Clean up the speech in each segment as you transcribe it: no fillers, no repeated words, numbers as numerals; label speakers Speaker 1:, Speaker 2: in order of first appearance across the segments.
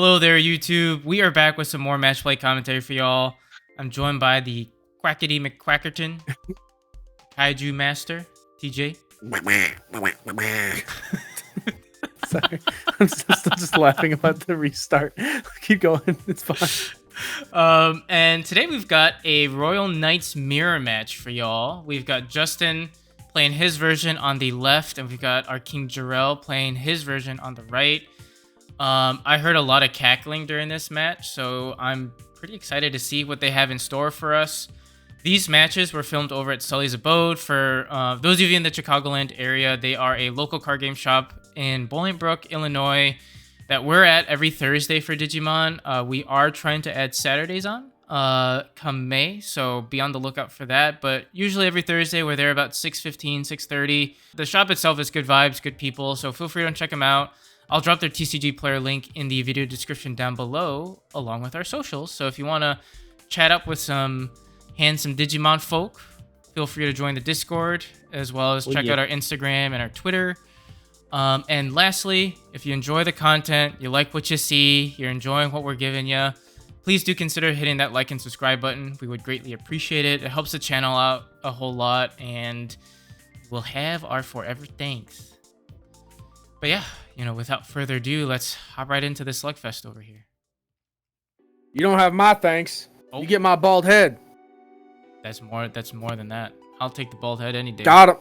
Speaker 1: Hello there, YouTube. We are back with some more Matchplay commentary for y'all. I'm joined by the Quackity McQuackerton, Kaiju Master, TJ.
Speaker 2: Sorry, I'm still just laughing about the restart. Keep going, it's fine.
Speaker 1: And today we've got a Royal Knights mirror match for y'all. We've got Justin playing his version on the left, and we've got our King Jorel playing his version on the right. I heard a lot of cackling during this match, so I'm pretty excited to see what they have in store for us. These matches were filmed over at Sully's Abode. For those of you in the Chicagoland area, they are a local card game shop in Bolingbrook, Illinois, that we're at every Thursday for Digimon. We are trying to add Saturdays on come May, so be on the lookout for that. But usually every Thursday, we're there about 6:15, 6:30. The shop itself is good vibes, good people, so feel free to check them out. I'll drop their TCG player link in the video description down below, along with our socials. So if you want to chat up with some handsome Digimon folk, feel free to join the Discord, as well as check out our Instagram and our Twitter. And lastly, if you enjoy the content, you like what you see, you're enjoying what we're giving you, please do consider hitting that like and subscribe button. We would greatly appreciate it. It helps the channel out a whole lot, and we'll have our forever thanks. But yeah, without further ado, let's hop right into this slugfest over here.
Speaker 2: You don't have my thanks. You get my bald head.
Speaker 1: That's more than that. I'll take the bald head any day.
Speaker 2: Got him.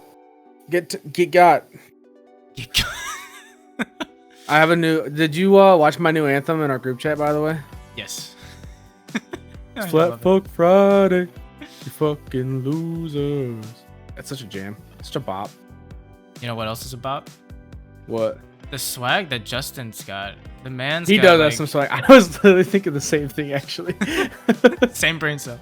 Speaker 2: Get got. I have a new. Did you watch my new anthem in our group chat, by the way?
Speaker 1: Yes.
Speaker 2: It's Flat Folk Friday. You fucking losers. That's such a jam. Such a bop.
Speaker 1: You know what else is a bop?
Speaker 2: What?
Speaker 1: The swag that Justin's got. The man's
Speaker 2: he
Speaker 1: got,
Speaker 2: does have some swag. I was literally thinking the same thing, actually.
Speaker 1: Same brain cell.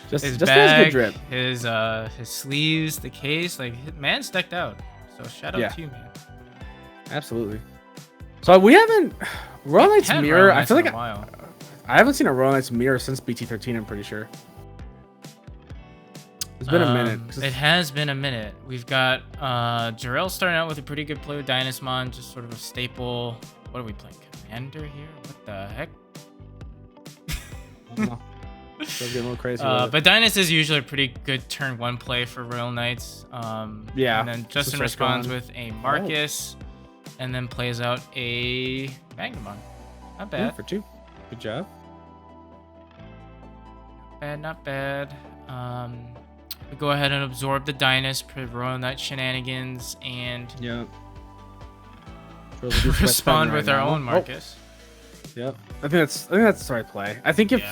Speaker 1: His
Speaker 2: just
Speaker 1: bag,
Speaker 2: good drip.
Speaker 1: His sleeves, the case, like, man's decked out. So shout out to you, man.
Speaker 2: Absolutely. So we haven't Royal Knights mirror. I feel like
Speaker 1: I
Speaker 2: haven't seen a Royal Knights mirror since BT-15. I'm pretty sure. It's been a minute.
Speaker 1: It has been a minute. We've got Jorel starting out with a pretty good play with Dynasmon, just sort of a staple. What are we playing? Commander here? What the heck?
Speaker 2: Still getting a little crazy.
Speaker 1: But Dynast is usually a pretty good turn one play for Royal Knights.
Speaker 2: Yeah.
Speaker 1: And then Justin responds with a Marcus, and then plays out a Magnamon. Not bad.
Speaker 2: Yeah, for two. Good job.
Speaker 1: Not bad. We go ahead and absorb the Dynast for Royal Knight shenanigans, and respond with our own Marcus.
Speaker 2: Yep. I think that's the right play. I think if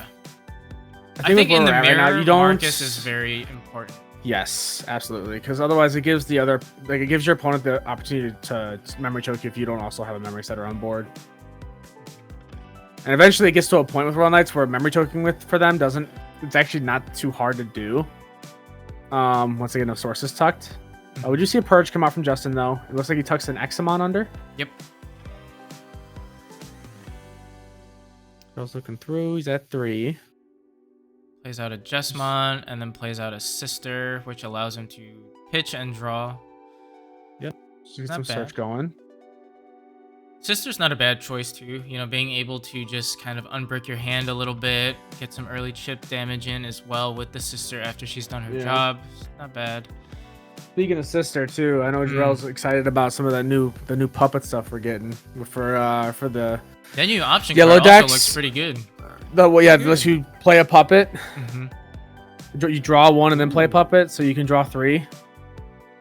Speaker 1: I think in the mirror, Marcus is very important.
Speaker 2: Yes, absolutely. Because otherwise, it gives it gives your opponent the opportunity to memory choke you if you don't also have a memory setter on board. And eventually, it gets to a point with Royal Knights where memory choking for them doesn't. It's actually not too hard to do. Once they get no sources tucked. Would you see a purge come out from Justin though? It looks like he tucks an Examon under.
Speaker 1: Yep.
Speaker 2: I was looking through. He's at 3.
Speaker 1: Plays out a Jesmon, and then plays out a Sister, which allows him to pitch and draw.
Speaker 2: Yep. So get some search going.
Speaker 1: Sister's not a bad choice too. Being able to just kind of unbrick your hand a little bit, get some early chip damage in as well with the Sister after she's done her job. It's not bad.
Speaker 2: Speaking of Sister too, I know Jorel's excited about some of the new puppet stuff we're getting for the
Speaker 1: new option
Speaker 2: yellow
Speaker 1: card
Speaker 2: decks.
Speaker 1: Also looks pretty good.
Speaker 2: Unless you play a puppet, you draw one and then play a puppet, so you can draw 3.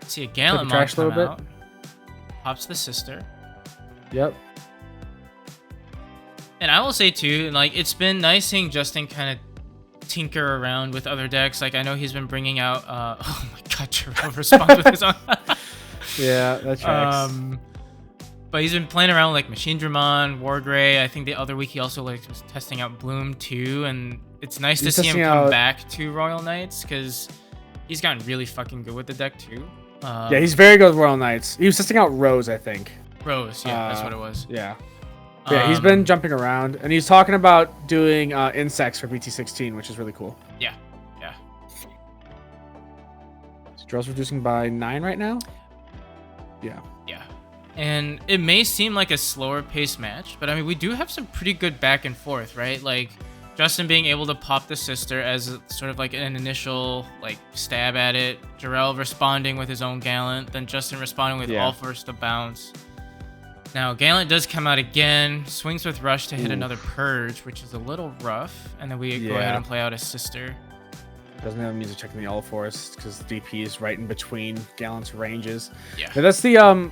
Speaker 1: See a Gallant
Speaker 2: trash a little
Speaker 1: bit. Pops the Sister.
Speaker 2: Yep.
Speaker 1: And I will say too, it's been nice seeing Justin kind of tinker around with other decks. I know he's been bringing out. Oh my God, Jorel responds with his own.
Speaker 2: Yeah, that tracks.
Speaker 1: But he's been playing around with Machine Dramon, Wargrey. I think the other week he also was testing out Bloom too, and it's nice to see him come back to Royal Knights because he's gotten really fucking good with the deck too.
Speaker 2: Yeah, he's very good with Royal Knights. He was testing out Rose, I think.
Speaker 1: Rose, yeah, that's what it was.
Speaker 2: Yeah. Yeah, he's been jumping around, and he's talking about doing insects for BT-16, which is really cool.
Speaker 1: Yeah.
Speaker 2: So Jorel's reducing by 9 right now? Yeah.
Speaker 1: And it may seem like a slower paced match, but I mean, we do have some pretty good back and forth, right? Like Justin being able to pop the sister as sort of like an initial like stab at it. Jorel responding with his own Gallant, then Justin responding with all force to bounce. Now Gallant does come out again, swings with Rush to hit another Purge, which is a little rough, and then we go ahead and play out his sister.
Speaker 2: Doesn't have music checking the all force because DP is right in between Gallant's ranges.
Speaker 1: Yeah.
Speaker 2: But that's the I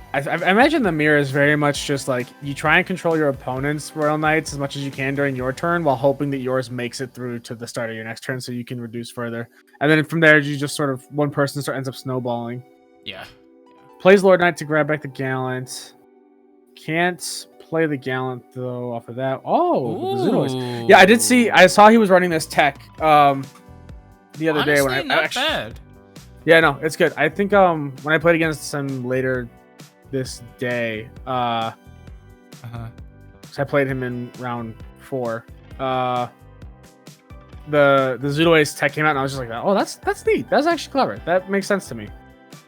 Speaker 2: imagine the mirror is very much just like you try and control your opponent's Royal Knights as much as you can during your turn while hoping that yours makes it through to the start of your next turn so you can reduce further. And then from there you just sort of one person ends up snowballing.
Speaker 1: Yeah.
Speaker 2: Plays Lord Knight to grab back the Gallant. Can't play the Gallant though off of that. Oh, yeah, I saw he was running this tech. The other day when I actually,
Speaker 1: bad.
Speaker 2: Yeah, no, it's good. I think when I played against him later this day, so I played him in round 4. The Zudo Ace tech came out and I was just like, oh, that's neat. That's actually clever. That makes sense to me.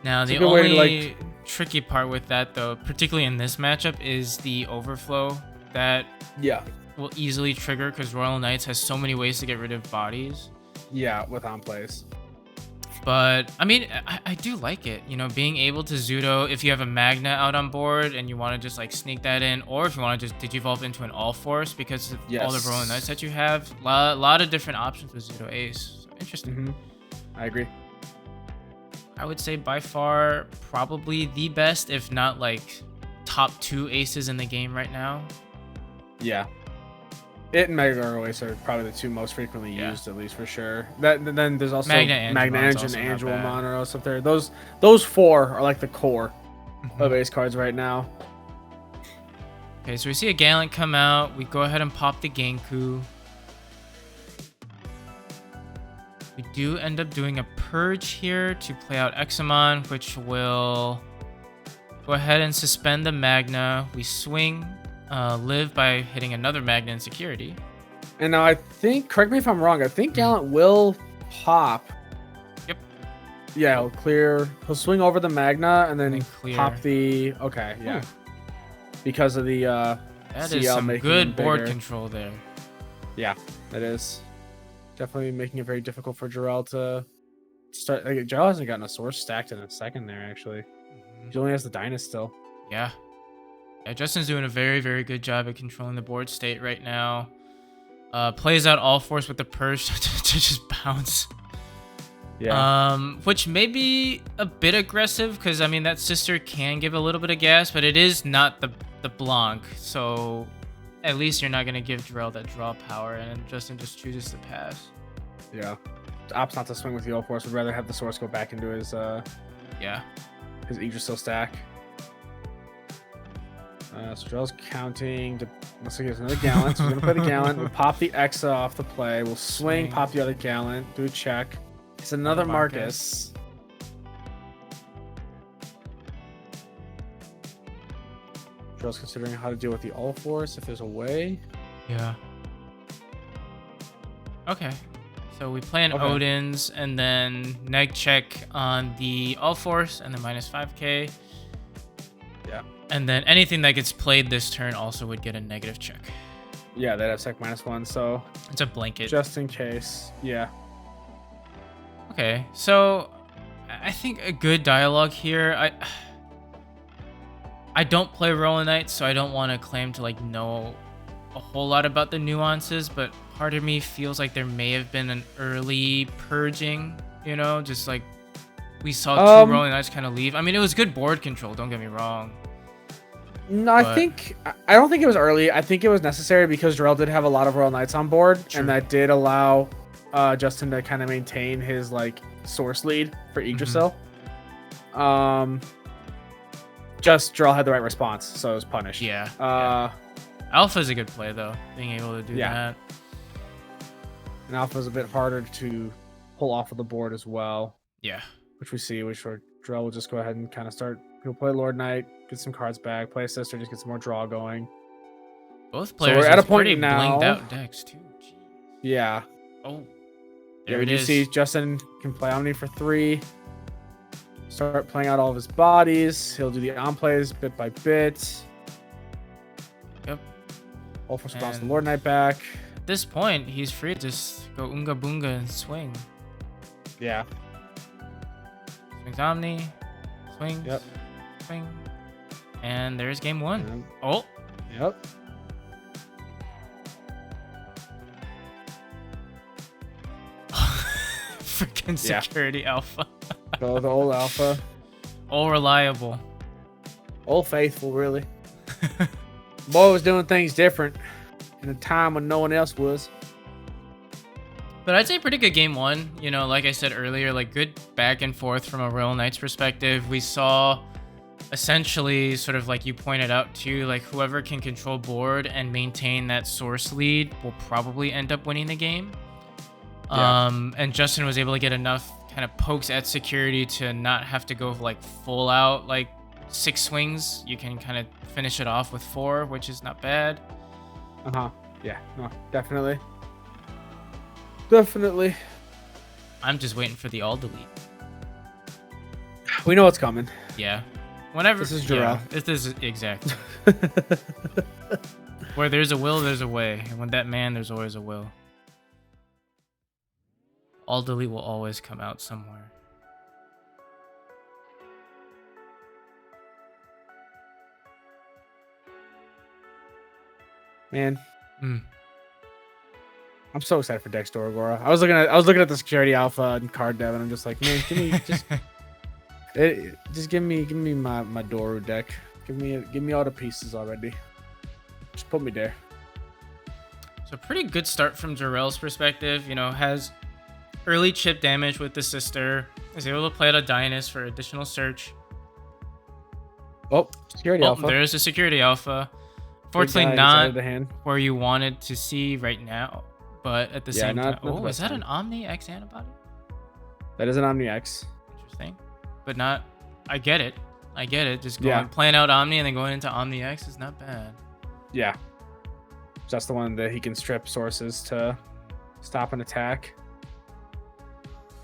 Speaker 1: Now the only tricky part with that though, particularly in this matchup, is the overflow that will easily trigger because Royal Knights has so many ways to get rid of bodies.
Speaker 2: Yeah, with on plays.
Speaker 1: But I mean, I do like it. You know, being able to Zudo if you have a Magna out on board and you want to just like sneak that in, or if you want to just Digivolve into an all force because of all the Royal Knights that you have. A lot of different options with Zudo Ace. So interesting.
Speaker 2: I agree.
Speaker 1: I would say by far probably the best, if not like top 2 aces in the game right now.
Speaker 2: Yeah. It and Mega Ace are probably the 2 most frequently used, at least for sure. Then there's also Magna Engine, Angel, Monoros up there. Those 4 are like the core of ace cards right now.
Speaker 1: Okay, so we see a Gallant come out. We go ahead and pop the Genku. We do end up doing a Purge here to play out Examon, which will go ahead and suspend the Magna. We swing. Live by hitting another Magna in security.
Speaker 2: And now I think, correct me if I'm wrong, I think Gallant will pop.
Speaker 1: Yep.
Speaker 2: Yeah, he'll swing over the Magna and then
Speaker 1: clear.
Speaker 2: Pop the, okay, yeah. Because of the
Speaker 1: that
Speaker 2: CL
Speaker 1: is some
Speaker 2: making
Speaker 1: good board control there.
Speaker 2: Yeah, it is. Definitely making it very difficult for Jorel to start. Like, Jorel hasn't gotten a source stacked in a second there, actually. He only has the Dynast still.
Speaker 1: Yeah. Yeah, Justin's doing a very, very good job at controlling the board state right now. Plays out all force with the Purge to just bounce. Yeah. Which may be a bit aggressive because I mean that sister can give a little bit of gas, but it is not the Blanc, so at least you're not gonna give Jorel that draw power, and Justin just chooses to pass.
Speaker 2: Yeah. Opts not to swing with the all force. Would rather have the source go back into his his Yggdrasil stack. So Jorel's counting. Looks like there's another Gallant. So we're going to play the Gallant. We'll pop the Exa off the play. We'll swing, pop the other Gallant. Do a check. It's another Marcus. Jorel's considering how to deal with the All Force, if there's a way.
Speaker 1: Yeah. Okay. So we play an Odin's and then neg check on the All Force and then minus 5k.
Speaker 2: Yeah.
Speaker 1: And then anything that gets played this turn also would get a negative check.
Speaker 2: Yeah, they'd have sec -1, so
Speaker 1: it's a blanket.
Speaker 2: Just in case. Yeah.
Speaker 1: Okay, so I think a good dialogue here. I don't play Royal Knights, so I don't want to claim to like know a whole lot about the nuances, but part of me feels like there may have been an early purging, you know, just like we saw 2 Royal Knights kind of leave. I mean, it was good board control, don't get me wrong.
Speaker 2: No, I don't think it was early. I think it was necessary because Jorel did have a lot of Royal Knights on board, and that did allow Justin to kind of maintain his like source lead for Yggdrasil. Just Jorel had the right response, so it was punished.
Speaker 1: Yeah. Alpha's a good play though, being able to do that.
Speaker 2: And Alpha's a bit harder to pull off of the board as well.
Speaker 1: Yeah.
Speaker 2: Which we see, Jorel will just go ahead and kind of start. He'll play Lord Knight, get some cards back, play a sister, just get some more draw going.
Speaker 1: Both players
Speaker 2: so we're at a point
Speaker 1: pretty
Speaker 2: now.
Speaker 1: blinged out decks too. Jeez.
Speaker 2: Yeah.
Speaker 1: Oh.
Speaker 2: There it is. You see Justin can play Omni for 3. start playing out all of his bodies. He'll do the on plays bit by bit.
Speaker 1: Yep.
Speaker 2: All Force bounce the Lord Knight back.
Speaker 1: At this point, he's free to just go Unga Boonga and swing.
Speaker 2: Yeah.
Speaker 1: Swings Omni. Swings.
Speaker 2: Yep.
Speaker 1: Swing. And there's game 1.
Speaker 2: And,
Speaker 1: Oh.
Speaker 2: yep.
Speaker 1: Freaking security alpha.
Speaker 2: Go the old alpha.
Speaker 1: All reliable.
Speaker 2: Old faithful, really. Boy was doing things different in a time when no one else was.
Speaker 1: But I'd say pretty good game 1. You know, like I said earlier, like good back and forth from a Royal Knights perspective. We saw essentially sort of like you pointed out too, like whoever can control board and maintain that source lead will probably end up winning the game.
Speaker 2: Yeah.
Speaker 1: And Justin was able to get enough kind of pokes at security to not have to go like full out like 6 swings. You can kind of finish it off with 4, which is not bad.
Speaker 2: Yeah, no, definitely. Definitely.
Speaker 1: I'm just waiting for the all delete.
Speaker 2: We know what's coming.
Speaker 1: Yeah. Whenever
Speaker 2: This is Jorel.
Speaker 1: Yeah, this is exactly. Where there's a will, there's a way. And when that man, there's always a will. All delete will always come out somewhere.
Speaker 2: Man.
Speaker 1: Mm.
Speaker 2: I'm so excited for Dex Doragora. I was looking at the security alpha and card dev, and I'm just like, man, give me just give me my Doru deck. Give me all the pieces already. Just put me there.
Speaker 1: So pretty good start from Jorel's perspective. You know, has early chip damage with the sister. Is able to play out a Dionys for additional search.
Speaker 2: Oh, security alpha.
Speaker 1: There's a security alpha. Fortunately, not where you wanted to see right now. But at the same time, oh, is that an Omni X antibody?
Speaker 2: That is an Omni X.
Speaker 1: Interesting, but not. I get it. Just going playing out Omni and then going into Omni X is not bad.
Speaker 2: Yeah, just the one that he can strip sources to stop an attack.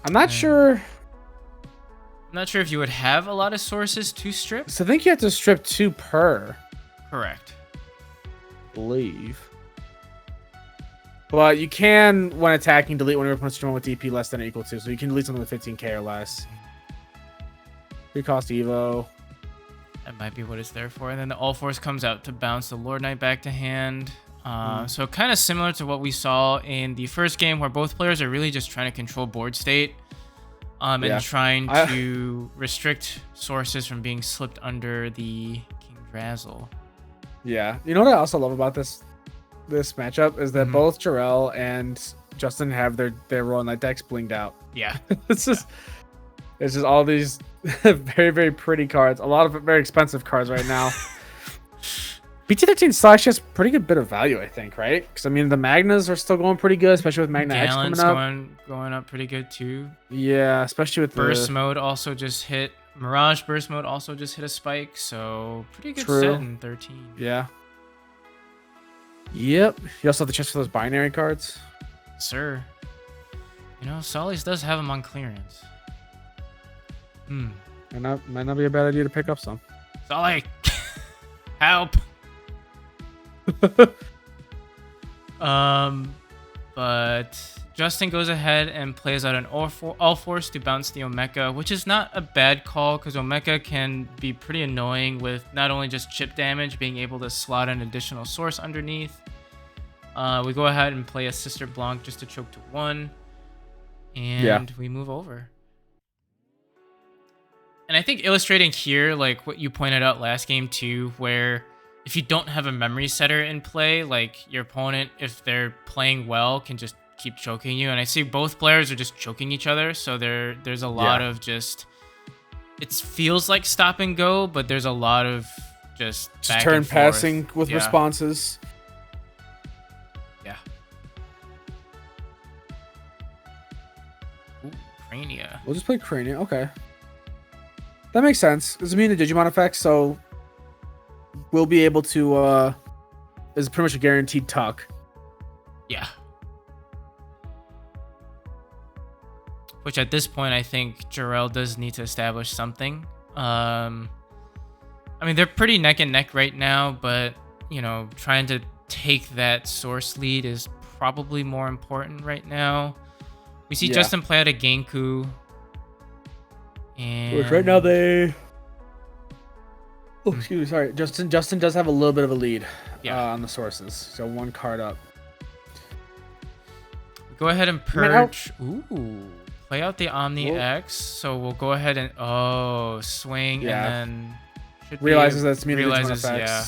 Speaker 2: I'm not sure.
Speaker 1: I'm not sure if you would have a lot of sources to strip.
Speaker 2: So I think you have to strip 2 per.
Speaker 1: Correct.
Speaker 2: Believe. But you can, when attacking, delete one of your opponent's with DP less than or equal to. So you can delete something with 15k or less. 3 cost Evo.
Speaker 1: That might be what it's there for. And then the All Force comes out to bounce the Lord Knight back to hand. So kind of similar to what we saw in the first game, where both players are really just trying to control board state. And trying to restrict sources from being slipped under the King Drazzle. Yeah.
Speaker 2: You know what I also love about this matchup is that both Jorel and Justin have their Royal Knight decks blinged out.
Speaker 1: Yeah.
Speaker 2: It's just all these very, very pretty cards. A lot of very expensive cards right now. BT-15 Slash has pretty good bit of value, I think, right? Because I mean the Magnas are still going pretty good, especially with Magna X coming up.
Speaker 1: Going up pretty good too.
Speaker 2: Yeah, especially with
Speaker 1: Burst mode also just hit. Mirage Burst mode also just hit a spike, so pretty good set in 13.
Speaker 2: Yeah. Yep. You also have the chest for those binary cards.
Speaker 1: Sir. You know, Sully's does have them on clearance.
Speaker 2: Might not be a bad idea to pick up some.
Speaker 1: Sully! Help! But Justin goes ahead and plays out an All Force to bounce the Omeka, which is not a bad call because Omeka can be pretty annoying with not only just chip damage, being able to slot an additional source underneath. We go ahead and play a Sister Blanc just to choke to 1. And we move over. And I think illustrating here, like what you pointed out last game too, where if you don't have a memory setter in play, like your opponent, if they're playing well, can just keep choking you. And I see both players are just choking each other. So there's a lot of just, it feels like stop and go, but there's a lot of just back
Speaker 2: turn
Speaker 1: and forth.
Speaker 2: passing with responses.
Speaker 1: Yeah. Ooh, Crania.
Speaker 2: We'll just play Crania. Okay. That makes sense. Does it mean the Digimon effect? So we'll be able to, is pretty much a guaranteed tuck.
Speaker 1: Yeah. which at this point I think Jorel does need to establish something. I mean, they're pretty neck and neck right now, but you know, trying to take that source lead is probably more important right now. We see Justin play out a Genku. And
Speaker 2: which right now they... Oh, excuse me, sorry. Justin does have a little bit of a lead on the sources. So 1 card up.
Speaker 1: Go ahead and purge. Ooh. Play out the Omni X. So we'll go ahead and swing and then
Speaker 2: realizes that's muted effects.
Speaker 1: Yeah.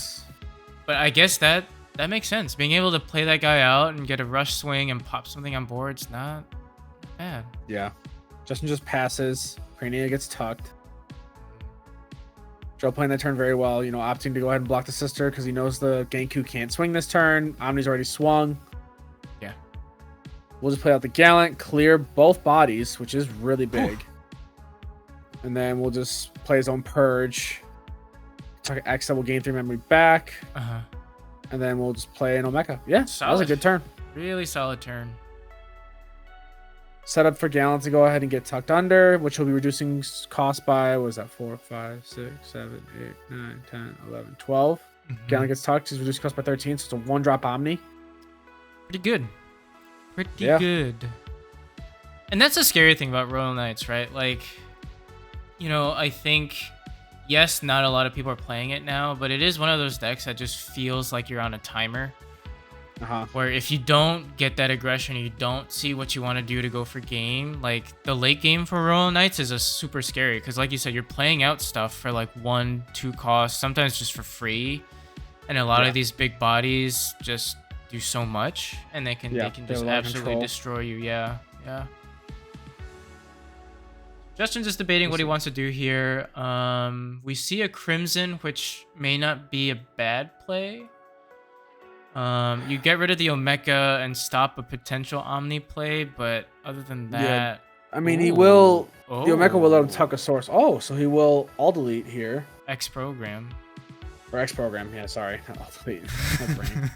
Speaker 1: But I guess that makes sense. Being able to play that guy out and get a rush swing and pop something on board's not bad.
Speaker 2: Yeah. Justin just passes. Crania gets tucked. Joe playing that turn very well, you know, opting to go ahead and block the sister because he knows the Genku can't swing this turn. Omni's already swung.
Speaker 1: Yeah.
Speaker 2: We'll just play out the Gallant, clear both bodies, which is really big. And then we'll just play his own Purge. Tuck X that will gain 3 memory back. And then we'll just play an Omeka. Yeah, that was a good turn.
Speaker 1: Really solid turn.
Speaker 2: Set up for Gallant to go ahead and get tucked under, which will be reducing cost by, what was that, 4, 5, 6, 7, 8, 9, 10, 11, 12. Gallant gets tucked. He's reduced cost by 13, so it's a 1-drop Omni.
Speaker 1: Pretty good. Pretty good. And that's the scary thing about Royal Knights, right? Like, you know, I think, yes, not a lot of people are playing it now, but it is one of those decks that just feels like you're on a timer. Where if you don't get that aggression, you don't see what you want to do to go for game, like the late game for Royal Knights is a super scary because, like you said, you're playing out stuff for like 1, 2 costs, sometimes just for free, and a lot of these big bodies just do so much, and they can just absolutely destroy you. Yeah. Justin's just debating what he wants to do here. We see a Crimson, which may not be a bad play. You get rid of the Omeka and stop a potential Omni play, but other than that...
Speaker 2: I mean, he will... The Omeka will let him tuck a source. Oh, so he will all-delete here.
Speaker 1: X-program.
Speaker 2: Or X-program, yeah, sorry. All-delete. My brain.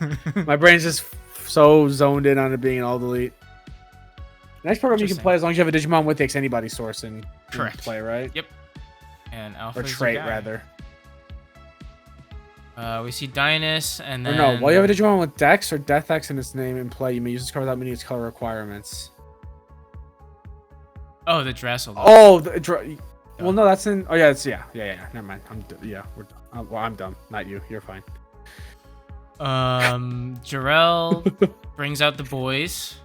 Speaker 2: My brain's just so zoned in on it being an all-delete. Next program you can play as long as you have a Digimon with X anybody source and play, right?
Speaker 1: Yep. And Alpha
Speaker 2: or trait, rather.
Speaker 1: We see Dynas, and then...
Speaker 2: Or no, while you have a Digimon with Dex or Death X in its name in play, you may use this card without meeting its color requirements.
Speaker 1: Oh, the Drassel.
Speaker 2: Oh, well, no, that's in... Oh, yeah, it's... Yeah. Never mind. I'm dumb. Not you. You're fine.
Speaker 1: Jorel brings out the boys.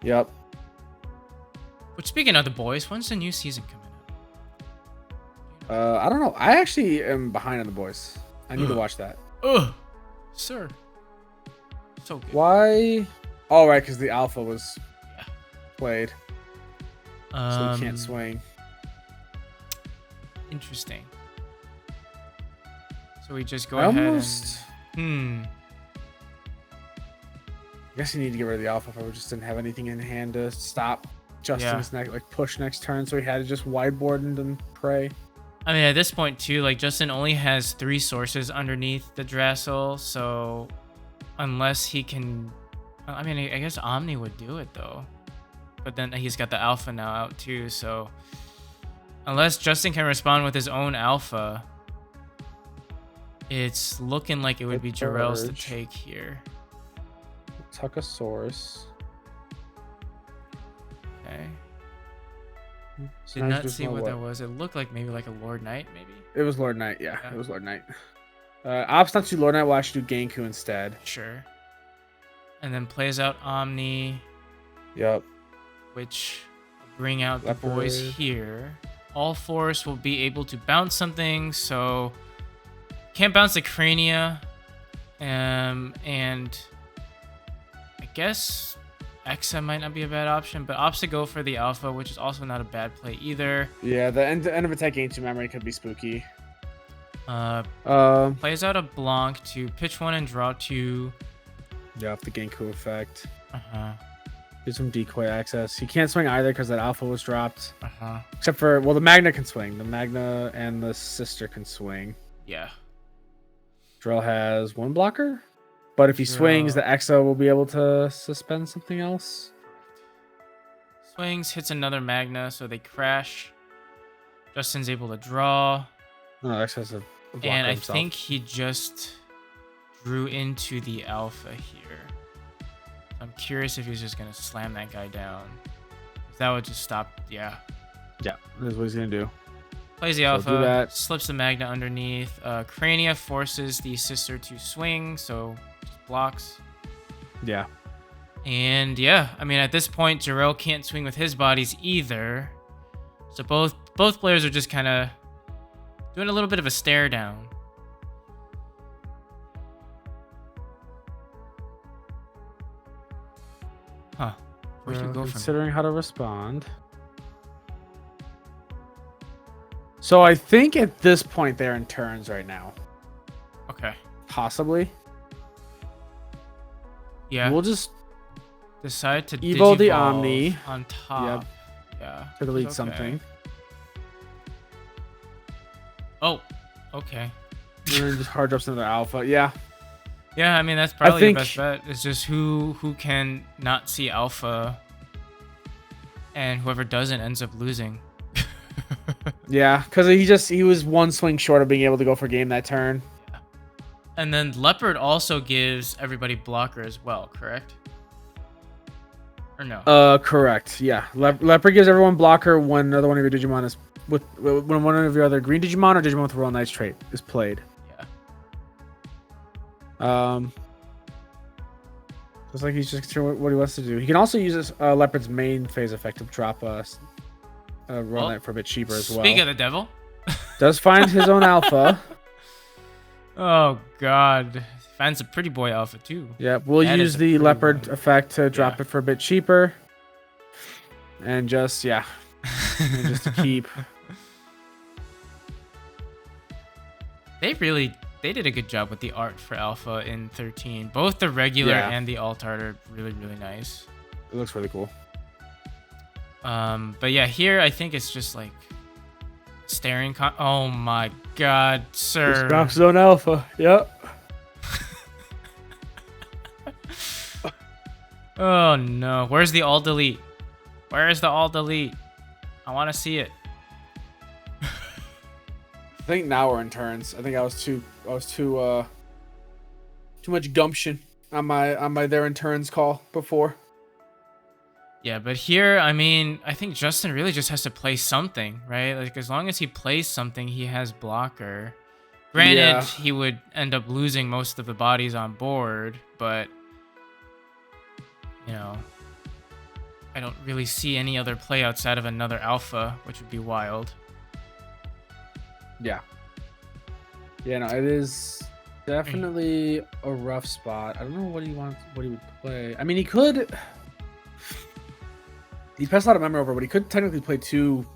Speaker 2: Yep.
Speaker 1: Which, speaking of the boys, when's the new season coming
Speaker 2: out? I don't know. I actually am behind on the boys. I need to watch that.
Speaker 1: Sir. So good.
Speaker 2: Why? Oh, right, because the alpha was played. So he can't swing.
Speaker 1: Interesting. So we just go ahead and...
Speaker 2: I guess you need to get rid of the alpha if I just didn't have anything in hand to stop Justin's push next turn, so he had to just wideboard and then pray.
Speaker 1: I mean, at this point, too, like, Justin only has 3 sources underneath the Drassel, so unless he can... I mean, I guess Omni would do it, though. But then he's got the Alpha now out, too, so... Unless Justin can respond with his own Alpha, it's looking like it would be Jorel's to take here.
Speaker 2: Tuck a source.
Speaker 1: Okay. Did not see what that was. It looked like maybe like a Lord Knight, maybe?
Speaker 2: It was Lord Knight, yeah. It was Lord Knight. Ops not to Lord Knight will actually do Genku instead.
Speaker 1: Sure. And then plays out Omni.
Speaker 2: Yep.
Speaker 1: Which will bring out the boys here. All Force will be able to bounce something, so can't bounce the Crania. And I guess Exa might not be a bad option, but opts to go for the Alpha, which is also not a bad play either.
Speaker 2: Yeah, the end of attack gain 2 memory could be spooky.
Speaker 1: Plays out a Blanc to pitch 1 and draw 2.
Speaker 2: Yeah, off the Genku effect. Get some decoy access. He can't swing either because that Alpha was dropped. Except for, well, the Magna can swing. The Magna and the sister can swing.
Speaker 1: Yeah.
Speaker 2: Jorel has 1 blocker. But if he swings, the Exa will be able to suspend something else.
Speaker 1: swings, hits another Magna, so they crash. Justin's able to draw.
Speaker 2: No, X has a blocker
Speaker 1: And I
Speaker 2: himself.
Speaker 1: think he just drew into the alpha here. I'm curious if he's just going to slam that guy down. That would just stop. Yeah.
Speaker 2: Yeah, that's what he's going to do.
Speaker 1: Plays the
Speaker 2: So
Speaker 1: alpha,
Speaker 2: do that.
Speaker 1: slips the Magna underneath. Crania forces the sister to swing, so just blocks.
Speaker 2: Yeah.
Speaker 1: And yeah, I mean, at this point, Jorel can't swing with his bodies either. So both players are just kind of doing a little bit of a stare down. Huh. Where do you go from
Speaker 2: Considering how to respond. So I think at this point they're in turns right now.
Speaker 1: Okay.
Speaker 2: Possibly.
Speaker 1: Yeah.
Speaker 2: We'll just
Speaker 1: decide to
Speaker 2: Evo the
Speaker 1: digivolve
Speaker 2: Omni.
Speaker 1: on top. Yeah.
Speaker 2: to delete
Speaker 1: Okay.
Speaker 2: something.
Speaker 1: Oh. Okay.
Speaker 2: And then just hard drops another alpha. Yeah.
Speaker 1: Yeah, I mean that's probably the
Speaker 2: think-
Speaker 1: best bet. It's just who can not see alpha, and whoever doesn't ends up losing.
Speaker 2: Yeah, because he was one swing short of being able to go for game that turn.
Speaker 1: And then Leopard also gives everybody blocker as well, correct? Or no?
Speaker 2: Correct. Yeah. Leopard gives everyone blocker when another one of your Digimon is when one of your other green Digimon or Digimon with Royal Knight's trait is played.
Speaker 1: Yeah.
Speaker 2: Looks like he's just sure what he wants to do. He can also use this Leopard's main phase effect to drop Royal Knight for a bit cheaper as well.
Speaker 1: Speak of the devil.
Speaker 2: Does find his own alpha.
Speaker 1: Oh God, finds a pretty boy alpha too.
Speaker 2: Yeah, we'll
Speaker 1: That
Speaker 2: use
Speaker 1: is a
Speaker 2: the
Speaker 1: pretty
Speaker 2: Leopard
Speaker 1: one.
Speaker 2: effect to drop
Speaker 1: Yeah.
Speaker 2: it for a bit cheaper. And just, and just to keep.
Speaker 1: They did a good job with the art for alpha in 13. Both the regular
Speaker 2: Yeah.
Speaker 1: and the alt art are really nice.
Speaker 2: It looks really cool.
Speaker 1: But yeah, here I think it's just like staring. Oh my God, sir!
Speaker 2: Drops his own alpha. Yep.
Speaker 1: Oh no, where's the all delete? Where is the all delete? I want to see it.
Speaker 2: I think now we're in turns. I think I was too much gumption on my there in turns call before.
Speaker 1: Yeah, but here, I mean, I think Justin really just has to play something, right? Like, as long as he plays something, he has blocker. Granted,
Speaker 2: Yeah.
Speaker 1: he would end up losing most of the bodies on board, but, you know, I don't really see any other play outside of another alpha, which would be wild.
Speaker 2: Yeah. Yeah, no, it is definitely a rough spot. I don't know what he would play. I mean, he could. He passed a lot of memory over, but he could technically play 2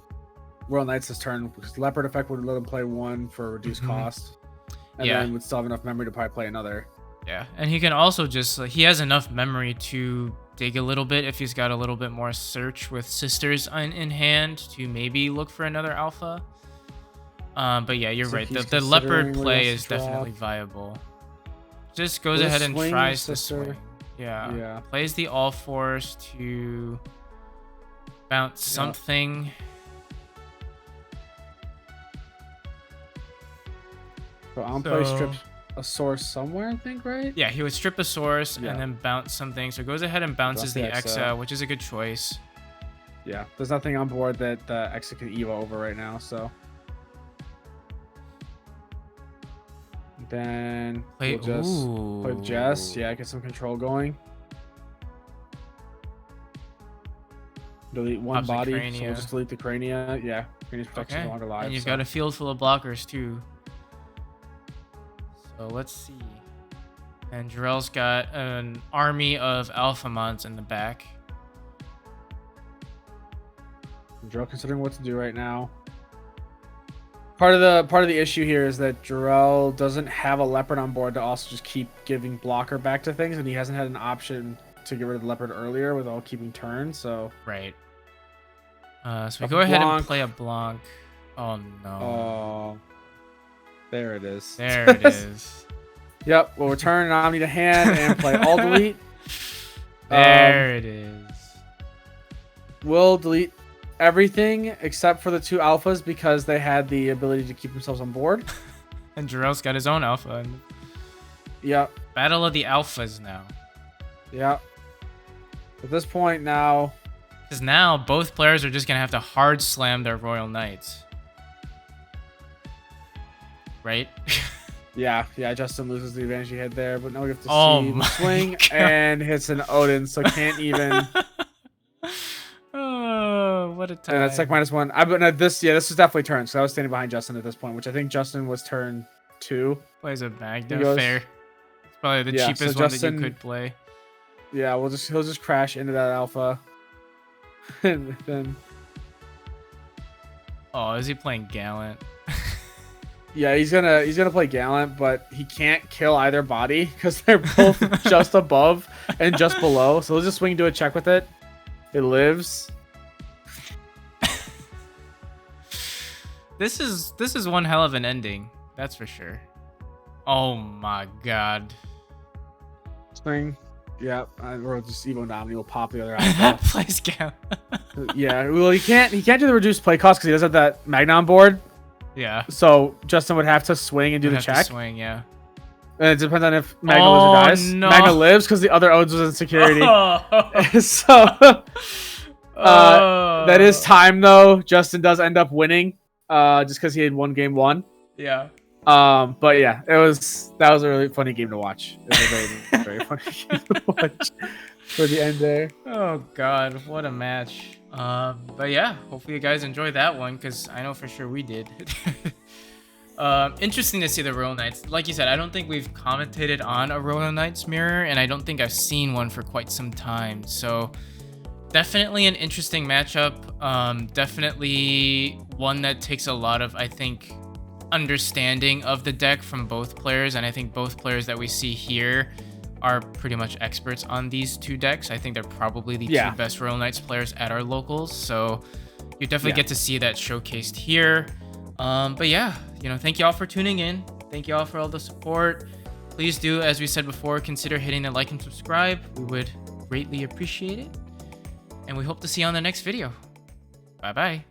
Speaker 2: Royal Knights this turn because Leopard effect would let him play 1 for reduced cost, and
Speaker 1: Yeah.
Speaker 2: then would still have enough memory to probably play another.
Speaker 1: Yeah, and he can also just, he has enough memory to dig a little bit if he's got a little bit more search with sisters in hand to maybe look for another alpha. But yeah, you're
Speaker 2: So
Speaker 1: right.
Speaker 2: he's
Speaker 1: The leopard
Speaker 2: considering what
Speaker 1: play
Speaker 2: else
Speaker 1: is
Speaker 2: to drop.
Speaker 1: definitely viable. Just goes
Speaker 2: Will
Speaker 1: ahead and
Speaker 2: swing
Speaker 1: tries to
Speaker 2: sister?
Speaker 1: swing. Yeah.
Speaker 2: Yeah.
Speaker 1: Plays the all force to bounce something.
Speaker 2: So on play
Speaker 1: So-
Speaker 2: strips a source somewhere, I think, right?
Speaker 1: Yeah, he would strip a source
Speaker 2: Yeah.
Speaker 1: and then bounce something. So goes ahead and bounces
Speaker 2: Bounce
Speaker 1: the
Speaker 2: the
Speaker 1: Exa,
Speaker 2: Exa.
Speaker 1: which is a good choice.
Speaker 2: Yeah. There's nothing on board that Exa can Evo over right now, so. Then
Speaker 1: Play,
Speaker 2: we'll just play with Jess.
Speaker 1: ooh.
Speaker 2: Yeah, get some control going. Delete one
Speaker 1: Pops the
Speaker 2: body. So
Speaker 1: Crania.
Speaker 2: we'll just delete the Crania. Yeah, Crania's protection is
Speaker 1: Okay.
Speaker 2: no longer live.
Speaker 1: And you've
Speaker 2: so.
Speaker 1: got a field full of blockers too. So let's see. And Jorel's got an army of Alphamons in the back.
Speaker 2: Jorel considering what to do right now. Part of the issue here is that Jorel doesn't have a leopard on board to also just keep giving blocker back to things, and he hasn't had an option to get rid of the leopard earlier without keeping turns. So
Speaker 1: Right. So we
Speaker 2: Up
Speaker 1: go ahead and
Speaker 2: Blanc.
Speaker 1: play a Blanc. Oh no.
Speaker 2: oh, there it is.
Speaker 1: There it is.
Speaker 2: Yep. We'll return an Omni to hand and play all delete.
Speaker 1: There it is.
Speaker 2: will delete everything except for the 2 alphas because they had the ability to keep themselves on board.
Speaker 1: And Jorel's got his own alpha. And
Speaker 2: Yep.
Speaker 1: Battle of the Alphas now.
Speaker 2: Yep. At this point now...
Speaker 1: Because now both players are just going to have to hard slam their Royal Knights. Right?
Speaker 2: Yeah, Justin loses the advantage he had there, but now we have to see
Speaker 1: my
Speaker 2: the swing
Speaker 1: God.
Speaker 2: and hits an Odin, so can't even...
Speaker 1: Oh, what a time.
Speaker 2: And that's like -1. This is definitely turn, so I was standing behind Justin at this point, which I think Justin was turn 2.
Speaker 1: Plays a Magda,
Speaker 2: He goes-
Speaker 1: fair. It's probably the cheapest
Speaker 2: so
Speaker 1: one
Speaker 2: Justin-
Speaker 1: that you could play.
Speaker 2: Yeah, he'll just crash into that alpha. And then...
Speaker 1: Oh, is he playing Gallant?
Speaker 2: Yeah, he's gonna play Gallant, but he can't kill either body because they're both just above and just below. So he'll just swing, do a check with it. It lives.
Speaker 1: This is one hell of an ending, that's for sure. Oh my God.
Speaker 2: Swing. Yeah, or just Evo Nominee will pop the other eye.
Speaker 1: Plays Gallant.
Speaker 2: Yeah, well he can't do the reduced play cost because he doesn't have that Magna on board.
Speaker 1: Yeah.
Speaker 2: So Justin would have to swing and do
Speaker 1: Would
Speaker 2: the
Speaker 1: have to
Speaker 2: check.
Speaker 1: swing, yeah.
Speaker 2: And it depends on if Magna lives or dies.
Speaker 1: No.
Speaker 2: Magna lives because the other Odes was in security.
Speaker 1: Oh.
Speaker 2: So that is time though. Justin does end up winning. Just because he had one game won.
Speaker 1: Yeah.
Speaker 2: But yeah, that was a really funny game to watch. It was a very, very funny game to watch for the end there.
Speaker 1: Oh God, what a match. But yeah, hopefully you guys enjoyed that one because I know for sure we did. Interesting to see the Royal Knights. Like you said, I don't think we've commentated on a Royal Knights mirror, and I don't think I've seen one for quite some time. So definitely an interesting matchup. Definitely one that takes a lot of, I think, understanding of the deck from both players, and I think both players that we see here are pretty much experts on these 2 decks. I think they're probably the 2 best Royal Knights players at our locals, so you definitely get to see that showcased here. But yeah, thank you all for tuning in. Thank you all for all the support. Please do, as we said before, consider hitting the like and subscribe. We would greatly appreciate it. And we hope to see you on the next video. Bye-bye.